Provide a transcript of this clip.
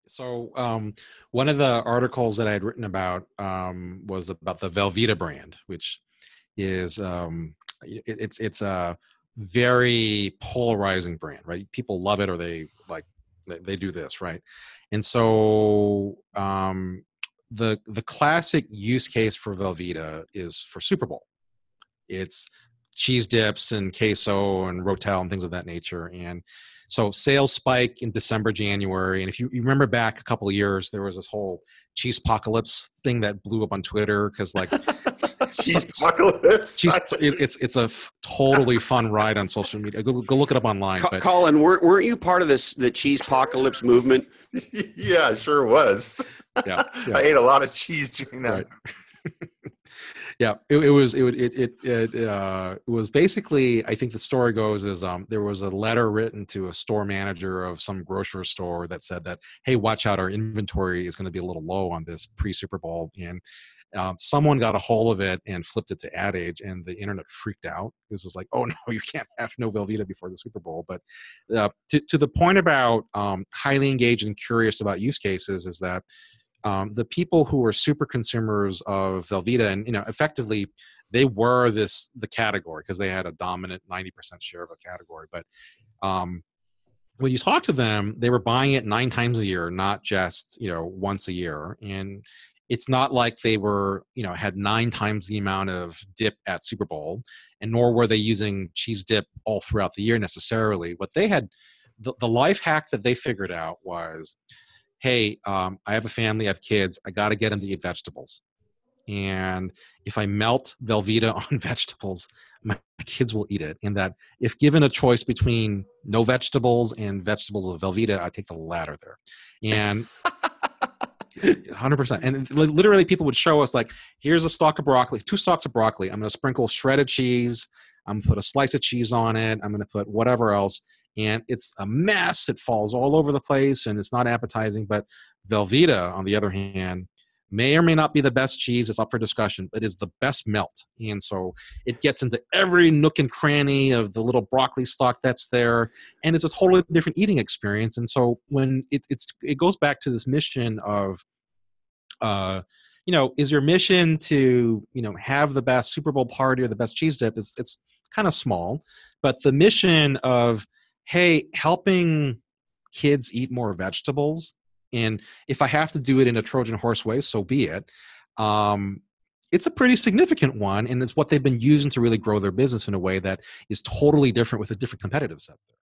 So one of the articles that I had written about was about the Velveeta brand, which is it's a very polarizing brand, right? People love it or they like they do this, right? And so the classic use case for Velveeta is for Super Bowl. It's cheese dips and queso and rotel and things of that nature. And so sales spike in December, January. And if you remember back a couple of years, there was this whole cheese apocalypse thing that blew up on Twitter because like Cheese apocalypse. cheese, it's a totally fun ride on social media. Go look it up online. But Colin, weren't you part of the cheese apocalypse movement? Yeah, sure was. Yeah. I ate a lot of cheese during that. Right. Yeah, it was basically, I think the story goes is there was a letter written to a store manager of some grocery store that said that, hey, watch out, our inventory is going to be a little low on this pre-Super Bowl. And someone got a hold of it and flipped it to Ad Age, and the internet freaked out. It was just like, oh no, you can't have no Velveeta before the Super Bowl. But to the point about highly engaged and curious about use cases is that the people who were super consumers of Velveeta, and effectively they were the category because they had a dominant 90% share of the category. But when you talk to them, they were buying it 9 times a year, not just once a year. And it's not like they were had 9 times the amount of dip at Super Bowl, and nor were they using cheese dip all throughout the year necessarily. What they had, the life hack that they figured out was, hey, I have a family, I have kids, I got to get them to eat vegetables. And if I melt Velveeta on vegetables, my kids will eat it. And that if given a choice between no vegetables and vegetables with Velveeta, I take the latter there. And 100%. And literally people would show us like, here's a stalk of broccoli, 2 stalks of broccoli. I'm going to sprinkle shredded cheese. I'm going to put a slice of cheese on it. I'm going to put whatever else. And it's a mess. It falls all over the place and it's not appetizing. But Velveeta, on the other hand, may or may not be the best cheese. It's up for discussion, but is the best melt. And so it gets into every nook and cranny of the little broccoli stalk that's there. And it's a totally different eating experience. And so when it goes back to this mission of, is your mission to, have the best Super Bowl party or the best cheese dip? It's kind of small, but the mission of, hey, helping kids eat more vegetables, and if I have to do it in a Trojan horse way, so be it. It's a pretty significant one, and it's what they've been using to really grow their business in a way that is totally different with a different competitive set there.